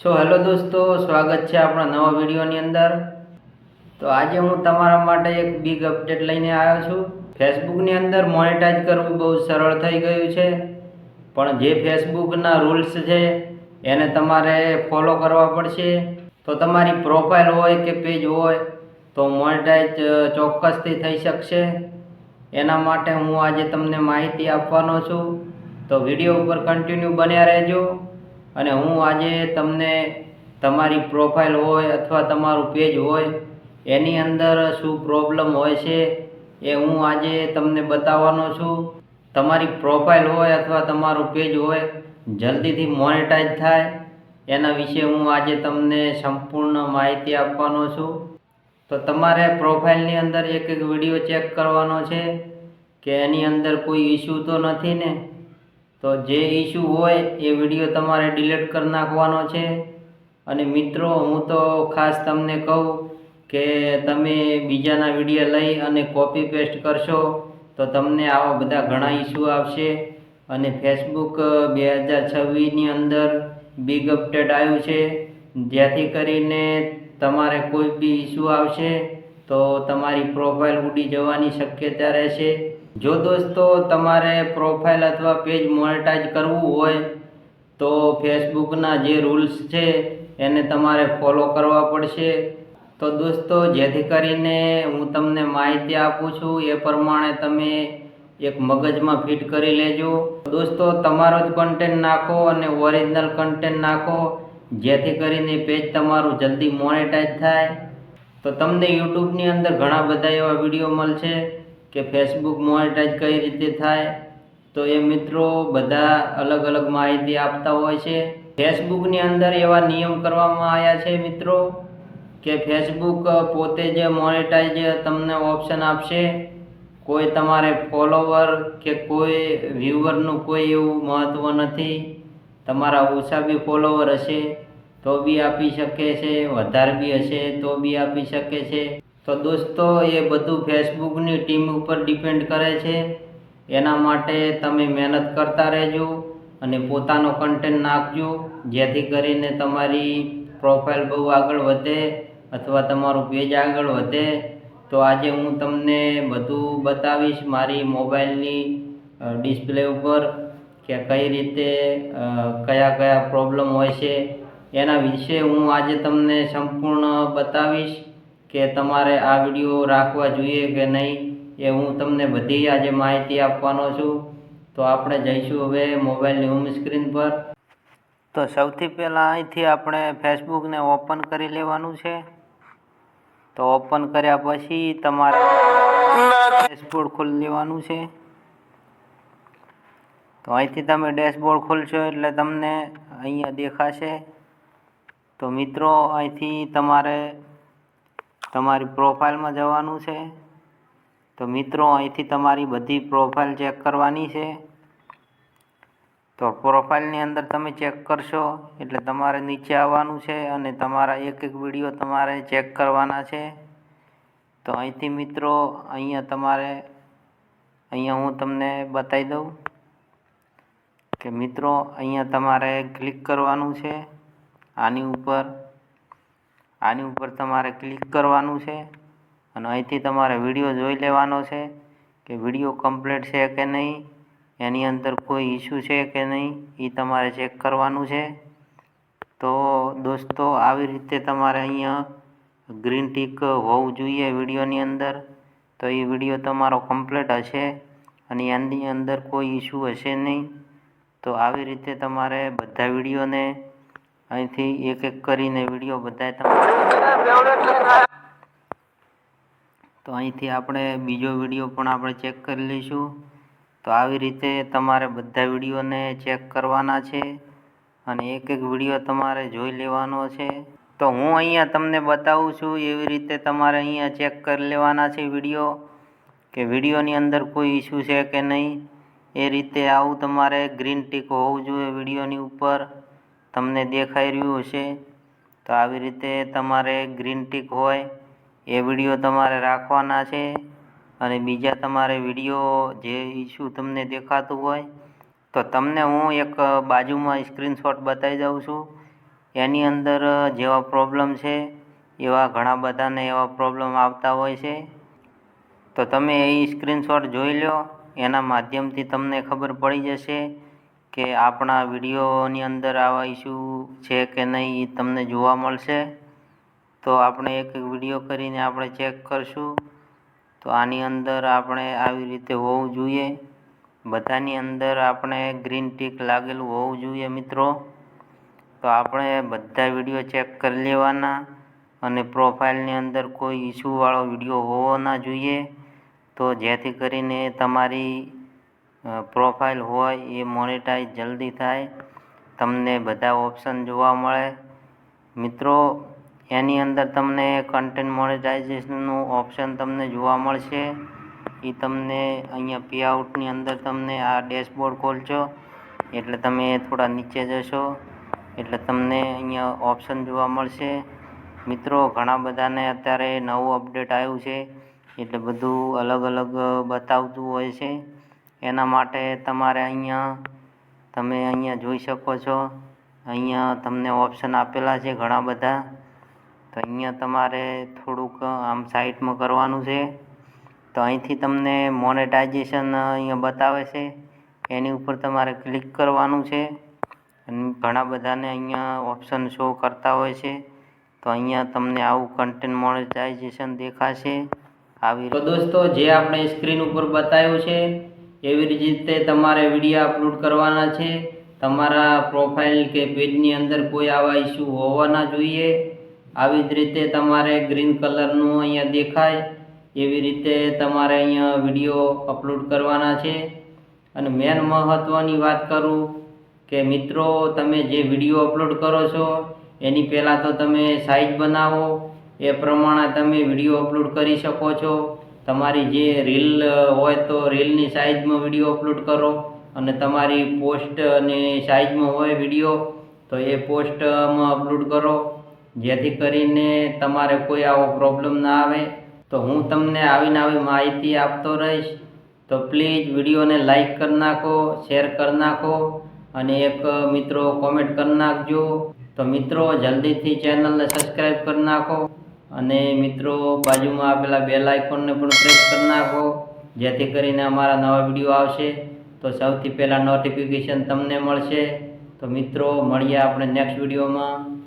Hello દોસ્તો, સ્વાગત છે આપણા નવા વિડીયોની અંદર। તો આજે હું તમારા માટે એક બિગ અપડેટ લઈને આવ્યો છું। ફેસબુકની અંદર મોનેટાઈઝ કરવું બહુ સરળ થઈ ગયું છે, પણ જે ફેસબુકના રૂલ્સ છે એને તમારે ફોલો કરવા પડશે। તો તમારી પ્રોફાઇલ હોય કે પેજ હોય તો મોનેટાઈઝ ચોક્કસથી થઈ શકશે। એના માટે હું આજે તમને માહિતી આપવાનો છું, તો વિડીયો ઉપર કન્ટિન્યુ બન્યા રહેજો। અને હું આજે તમને તમારી પ્રોફાઇલ હોય અથવા તમારું પેજ હોય એની અંદર શું પ્રોબ્લેમ હોય છે એ હું આજે તમને બતાવવાનો છું। તમારી પ્રોફાઇલ હોય અથવા તમારું પેજ હોય જલ્દીથી મોનેટાઈઝ થાય એના વિશે હું આજે તમને સંપૂર્ણ માહિતી આપવાનો છું। તો તમારે પ્રોફાઇલની અંદર એક વિડીયો ચેક કરવાનો છે કે એની અંદર કોઈ ઇશ્યુ તો નથી ને। તો જે ઇશ્યુ હોય એ વિડીયો તમારે ડિલીટ કરી નાખવાનો છે। અને મિત્રો, હું તો ખાસ તમને કહું કે તમે બીજાના વિડીયો લઈ અને કોપી પેસ્ટ કરશો તો તમને આવા બધા ઘણા ઇશ્યુ આવશે। અને ફેસબુક 2026ની અંદર બિગ અપડેટ આવ્યું છે, જેથી કરીને તમારે કોઈ બી ઇશ્યુ આવશે તો તમારી પ્રોફાઇલ ઉડી જવાની શક્યતા રહેશે। જો દોસ્તો તમારે પ્રોફાઇલ અથવા પેજ મોનેટાઈઝ કરવું હોય તો ફેસબુકના જે રૂલ્સ છે એને તમારે ફોલો કરવા પડશે। તો દોસ્તો, જેથી કરીને હું તમને માહિતી આપું છું એ પ્રમાણે તમે એક મગજમાં ફિટ કરી લેજો। દોસ્તો, તમારો જ કન્ટેન્ટ નાખો અને ઓરિજિનલ કન્ટેન્ટ નાખો, જેથી કરીને પેજ તમારું જલ્દી મોનેટાઈઝ થાય। તો તમને યુટ્યુબની અંદર ઘણા બધા એવા વિડીયો મળશે કે ફેસબુક મોનેટાઈઝ કઈ રીતે થાય। તો એ મિત્રો બધા અલગ અલગ માહિતી આપતા હોય છે। ફેસબુકની અંદર એવા નિયમ કરવામાં આવ્યા છે મિત્રો કે ફેસબુક પોતે જ મોનેટાઈઝ તમને ઓપ્શન આપશે। કોઈ તમારે ફોલોવર કે કોઈ વ્યુઅરનું કોઈ એવું મહત્ત્વ નથી। તમારા ઓછા બી ફોલોવર હશે તો બી આપી શકે છે, વધારે બી હશે તો બી આપી શકે છે। તો દોસ્તો, એ બધું ફેસબુકની ટીમ ઉપર ડિપેન્ડ કરે છે। એના માટે તમે મહેનત કરતા રહેજો અને પોતાનો કન્ટેન્ટ નાખજો, જેથી કરીને તમારી પ્રોફાઇલ બહુ આગળ વધે અથવા તમારું પેજ આગળ વધે। તો આજે હું તમને બધું બતાવીશ મારી મોબાઈલની ડિસ્પ્લે ઉપર કે કઈ રીતે કયા કયા પ્રોબ્લેમ હોય છે એના વિશે હું આજે તમને સંપૂર્ણ બતાવીશ કે તમારે આ વિડીયો રાખવા જોઈએ કે નહીં, એ હું તમને બધી આજે માહિતી આપવાનો છું। તો આપણે જઈશું હવે મોબાઈલની હોમ સ્ક્રીન પર। તો સૌથી પહેલાં અહીંથી આપણે ફેસબુકને ઓપન કરી લેવાનું છે। તો ઓપન કર્યા પછી તમારે ડેશબોર્ડ ખોલી લેવાનું છે। તો અહીંથી તમે ડેશબોર્ડ ખોલશો એટલે તમને અહીંયા દેખાશે। તો મિત્રો, અહીંથી તમારે તમારી પ્રોફાઇલમાં જવાનું છે। તો મિત્રો, અહીંથી તમારી બધી પ્રોફાઇલ ચેક કરવાની છે। તો પ્રોફાઇલની અંદર તમે ચેક કરશો એટલે તમારે નીચે આવવાનું છે અને તમારા એક એક વિડીયો તમારે ચેક કરવાના છે। તો અહીંથી મિત્રો અહીંયા હું તમને બતાવી દઉં કે મિત્રો, અહીંયા તમારે ક્લિક કરવાનું છે આની ઉપર તમારે ક્લિક કરવાનું છે અને અહીંથી તમારે વિડીયો જોઈ લેવાનો છે કે વિડીયો કમ્પ્લીટ છે કે નહીં, એની અંદર કોઈ ઇશ્યુ છે કે નહીં, એ તમારે ચેક કરવાનું છે। તો દોસ્તો, આવી રીતે તમારે અહીંયા ગ્રીન ટીક હોવું જોઈએ વિડીયોની અંદર, તો એ વિડીયો તમારો કમ્પ્લીટ હશે અને એની અંદર કોઈ ઇશ્યુ હશે નહીં। તો આવી રીતે તમારે બધા વિડીયોને અહીંથી એક એક કરીને વિડીયો બધા તો અહીંથી આપણે બીજો વિડીયો પણ આપણે ચેક કરી લઈશું। તો આવી રીતે તમારે બધા વિડીયોને ચેક કરવાના છે અને એક એક વિડીયો તમારે જોઈ લેવાનો છે। તો હું અહીંયા તમને બતાવું છું એવી રીતે તમારે અહીંયા ચેક કરી લેવાના છે વિડીયો કે વિડીયોની અંદર કોઈ ઇશ્યુ છે કે નહીં। એ રીતે આવું તમારે ગ્રીન ટીક હોવું જોઈએ વિડીયોની ઉપર, તમને દેખાઈ રહ્યું હશે। તો આવી રીતે તમારે ગ્રીન ટીક હોય એ વિડીયો તમારે રાખવાના છે અને બીજા તમારે વિડીયો જે ઇશ્યુ તમને દેખાતું હોય તો તમને હું એક બાજુમાં સ્ક્રીનશોટ બતાવી દઉં છું એની અંદર જેવા પ્રોબ્લેમ છે એવા ઘણા બધાને એવા પ્રોબ્લેમ આવતા હોય છે. તો તમે એ સ્ક્રીનશોટ જોઈ લો, એના માધ્યમથી તમને ખબર પડી જશે કે આપણા વિડીયોની અંદર આવા ઇસ્યુ છે કે નહીં એ તમને જોવા મળશે. તો આપણે એક વિડીયો કરીને આપણે ચેક કરશું. તો આની અંદર આપણે આવી રીતે હોવું જોઈએ, બધાની અંદર આપણે ગ્રીન ટીક લાગેલું હોવું જોઈએ મિત્રો. તો આપણે બધા વિડીયો ચેક કરી લેવાના અને પ્રોફાઇલની અંદર કોઈ ઇસ્યુવાળો વિડીયો હોવો ના જોઈએ. તો જેથી કરીને તમારી પ્રોફાઇલ હોય એ મોનેટાઈઝ જલ્દી થાય, તમને બધા ઓપ્શન જોવા મળે મિત્રો. એની અંદર તમને કન્ટેન્ટ મોનેટાઇઝેશનનું ઓપ્શન તમને જોવા મળશે. એ તમને અહીંયા પે આઉટની અંદર તમને આ ડેશબોર્ડ ખોલશો એટલે તમે થોડા નીચે જશો એટલે તમને અહીંયા ઓપ્શન જોવા મળશે મિત્રો. ઘણા બધાને અત્યારે નવું અપડેટ આવ્યું છે એટલે બધું અલગ અલગ બતાવતું હોય છે. એના માટે તમારે તમે અહીંયા જોઈ શકો છો, અહીંયા તમને ઓપ્શન આપેલા છે ઘણા બધા. તો અહીંયા તમારે થોડુંક આમ સાઈડમાં કરવાનું છે. તો અહીંથી તમને મોનેટાઇઝેશન અહીંયા બતાવે છે, એની ઉપર તમારે ક્લિક કરવાનું છે. અને ઘણા બધાને અહીંયા ઓપ્શન શો કરતા હોય છે. તો અહીંયા તમને આવું કન્ટેન્ટ મોનેટાઇઝેશન દેખાશે. તો દોસ્તો, જે આપણે સ્ક્રીન ઉપર બતાવ્યું છે એવી રીતે તમારે વિડીયો અપલોડ કરવાના છે. તમારા પ્રોફાઇલ કે પેજની અંદર કોઈ આવા ઇસ્યુ હોવા ના જોઈએ. આવી જ રીતે તમારે ગ્રીન કલરનું અહીંયા દેખાય એવી રીતે તમારે અહીંયા વિડીયો અપલોડ કરવાના છે. અને મેન મહત્ત્વની વાત કરું કે મિત્રો, તમે જે વિડીયો અપલોડ કરો છો એની પહેલાં તો તમે સાઇઝ બનાવો, એ પ્રમાણે તમે વિડીયો અપલોડ કરી શકો છો. તમારી જે રીલ હોય તો રીલની સાઇઝમાં વિડીયો અપલોડ કરો, અને તમારી પોસ્ટની સાઇઝમાં હોય વિડીયો તો એ પોસ્ટમાં અપલોડ કરો, જેથી કરીને તમારે કોઈ આવો પ્રોબ્લેમ ના આવે. તો હું તમને આવી માહિતી આપતો રહીશ. તો પ્લીઝ વિડીયોને લાઈક કરી નાખો, શેર કરી નાખો અને એક મિત્રો કોમેન્ટ કરી નાખજો. તો મિત્રો, જલ્દીથી ચેનલને સબસ્ક્રાઈબ કરી નાખો અને મિત્રો બાજુમાં આપેલા બેલ આઇકોનને પણ પ્રેસ કરી નાખો, જેથી કરીને અમારા નવા વિડીયો આવશે તો સૌથી પહેલાં નોટિફિકેશન તમને મળશે. તો મિત્રો, મળીએ આપણે નેક્સ્ટ વિડીયોમાં.